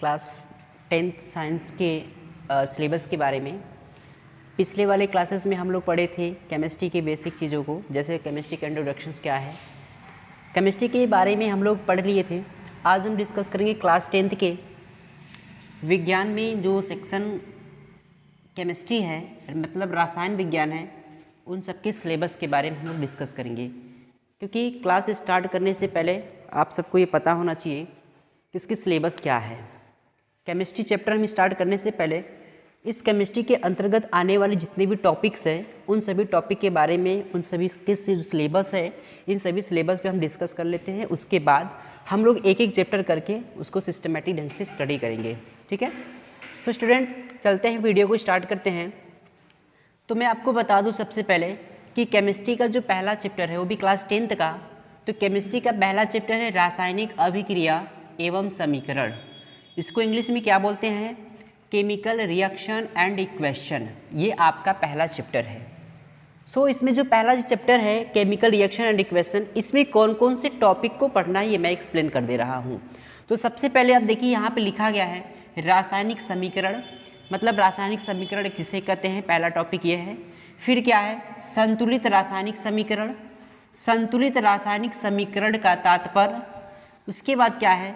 Class 10th science के syllabus के बारे में। पिछले वाले क्लासेस में हम लोग पढ़े थे केमिस्ट्री के बेसिक चीज़ों को, जैसे केमिस्ट्री का इंट्रोडक्शंस क्या है, केमिस्ट्री के बारे में हम लोग पढ़ लिए थे। आज हम डिस्कस करेंगे क्लास 10th के विज्ञान में जो सेक्शन केमिस्ट्री है, मतलब रसायन विज्ञान है, उन सब के सिलेबस के बारे में हम लोग डिस्कस करेंगे। क्योंकि क्लास स्टार्ट करने से पहले आप सबको ये पता होना चाहिए कि इसकी सिलेबस क्या है। केमिस्ट्री चैप्टर हम स्टार्ट करने से पहले इस केमिस्ट्री के अंतर्गत आने वाले जितने भी टॉपिक्स हैं, उन सभी टॉपिक के बारे में, उन सभी के जो सिलेबस है, इन सभी सिलेबस पे हम डिस्कस कर लेते हैं। उसके बाद हम लोग एक एक चैप्टर करके उसको सिस्टमेटिक ढंग से स्टडी करेंगे। ठीक है, सो स्टूडेंट चलते हैं, वीडियो को स्टार्ट करते हैं। तो मैं आपको बता दूं सबसे पहले कि केमिस्ट्री का जो पहला चैप्टर है वो भी क्लास 10th का, तो केमिस्ट्री का पहला चैप्टर है रासायनिक अभिक्रिया एवं समीकरण। इसको इंग्लिश में क्या बोलते हैं? Chemical reaction and equation. ये आपका पहला चैप्टर है। सो इसमें जो पहला चैप्टर है केमिकल रिएक्शन एंड इक्वेशन, इसमें कौन कौन से टॉपिक को पढ़ना है ये मैं एक्सप्लेन कर दे रहा हूँ। तो सबसे पहले आप देखिए यहाँ पे लिखा गया है रासायनिक समीकरण, मतलब रासायनिक समीकरण किसे कहते हैं, पहला टॉपिक ये है। फिर क्या है? संतुलित रासायनिक समीकरण, संतुलित रासायनिक समीकरण का तात्पर्य। उसके बाद क्या है?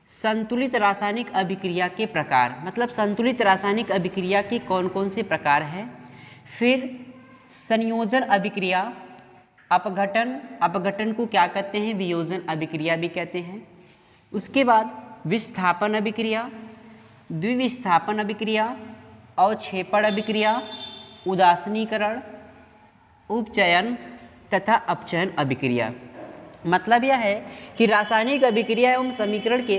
संतुलित रासायनिक अभिक्रिया के प्रकार, मतलब संतुलित रासायनिक अभिक्रिया के कौन कौन से प्रकार हैं। फिर संयोजन अभिक्रिया, अपघटन, अपघटन को क्या कहते हैं? वियोजन अभिक्रिया भी कहते हैं। उसके बाद विस्थापन अभिक्रिया, द्विविस्थापन अभिक्रिया, अवक्षेपण अभिक्रिया, उदासीनीकरण, उपचयन तथा अपचयन अभिक्रिया। मतलब यह है कि रासायनिक अभिक्रिया एवं समीकरण के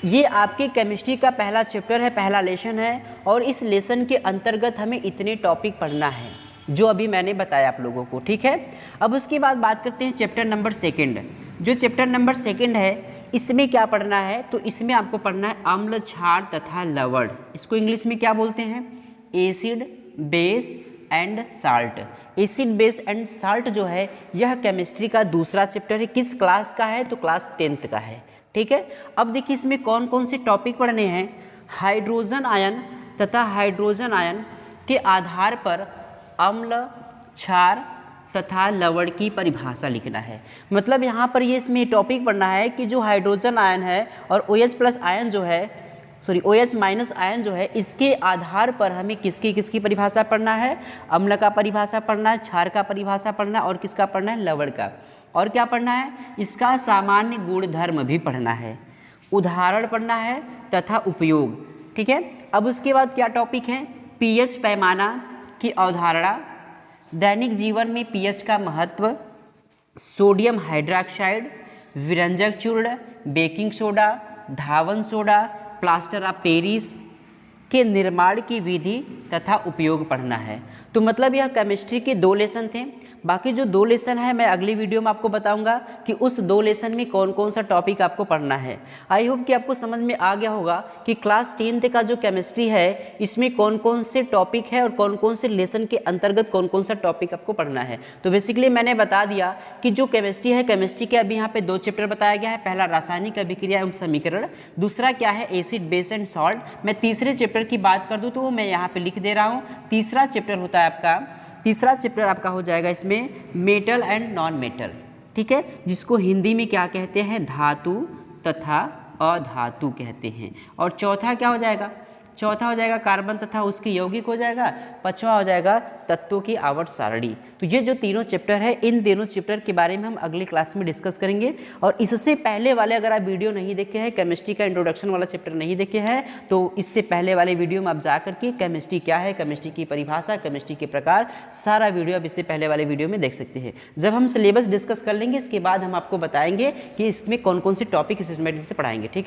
ये आपके केमिस्ट्री का पहला चैप्टर है, पहला लेसन है। और इस लेसन के अंतर्गत हमें इतने टॉपिक पढ़ना है जो अभी मैंने बताया आप लोगों को। ठीक है, अब उसके बाद बात करते हैं चैप्टर नंबर 2। जो चैप्टर नंबर 2 है, इसमें क्या पढ़ना है? तो इसमें आपको पढ़ना है अम्ल, क्षार तथा लवण। इसको इंग्लिश में क्या बोलते हैं? Acid, base and salt. Acid, base and salt जो है यह केमिस्ट्री का दूसरा चैप्टर है। किस क्लास का है? तो क्लास 10th का है। ठीक है, अब देखिए इसमें कौन कौन से टॉपिक पढ़ने हैं। हाइड्रोजन आयन तथा हाइड्रोजन आयन के आधार पर अम्ल, क्षार तथा लवण की परिभाषा लिखना है। मतलब यहाँ पर ये इसमें टॉपिक पढ़ना है कि जो हाइड्रोजन आयन है और OH+ आयन जो है, OH- आयन जो है, इसके आधार पर हमें किसकी किसकी परिभाषा पढ़ना है? अम्ल का परिभाषा पढ़ना है, क्षार का परिभाषा पढ़ना है, और किसका पढ़ना है? लवण का। और क्या पढ़ना है? इसका सामान्य गुणधर्म भी पढ़ना है, उदाहरण पढ़ना है तथा उपयोग। ठीक है, अब उसके बाद क्या टॉपिक है? pH पैमाना की अवधारणा, दैनिक जीवन में pH का महत्व, सोडियम हाइड्रोक्साइड, विरंजक चूर्ण, baking soda, Dhawan soda, plaster of Paris के निर्माण की विधि तथा उपयोग पढ़ना है। तो मतलब यह केमिस्ट्री के 2 लेसन थे। बाकी जो 2 लेसन है मैं अगली वीडियो में आपको बताऊंगा कि उस 2 लेसन में कौन कौन सा टॉपिक आपको पढ़ना है। आई होप कि आपको समझ में आ गया होगा कि क्लास 10th का जो केमिस्ट्री है इसमें कौन कौन से टॉपिक है और कौन कौन से लेसन के अंतर्गत कौन कौन सा टॉपिक आपको पढ़ना है। तो बेसिकली मैंने बता दिया कि जो केमिस्ट्री है, केमिस्ट्री के अभी यहाँ पे 2 चैप्टर बताया गया है। पहला रासायनिक अभिक्रिया एवं समीकरण, दूसरा क्या है? Acid, base and salt. मैं तीसरे चैप्टर की बात कर दूँ तो मैं यहाँ पे लिख दे रहा हूँ। तीसरा चैप्टर होता है आपका, तीसरा चैप्टर आपका हो जाएगा इसमें मेटल एंड नॉन मेटल। ठीक है, जिसको हिंदी में क्या कहते हैं? धातु तथा अधातु कहते हैं। और चौथा क्या हो जाएगा? चौथा हो जाएगा कार्बन तथा उसके यौगिक हो जाएगा। पांचवा हो जाएगा तत्वों की आवर्त सारणी। तो ये जो तीनों चैप्टर है, इन तीनों चैप्टर के बारे में हम अगली क्लास में डिस्कस करेंगे। और इससे पहले वाले अगर आप वीडियो नहीं देखे हैं, केमिस्ट्री का इंट्रोडक्शन वाला चैप्टर नहीं देखे हैं, तो इससे पहले वाले वीडियो में आप जा करके केमिस्ट्री क्या है, केमिस्ट्री की परिभाषा, केमिस्ट्री के प्रकार, सारा वीडियो आप इससे पहले वाले वीडियो में देख सकते हैं। जब हम सिलेबस डिस्कस कर लेंगे इसके बाद हम आपको बताएंगे कि इसमें कौन कौन से टॉपिक सिस्टमेटिक से पढ़ाएंगे। ठीक है।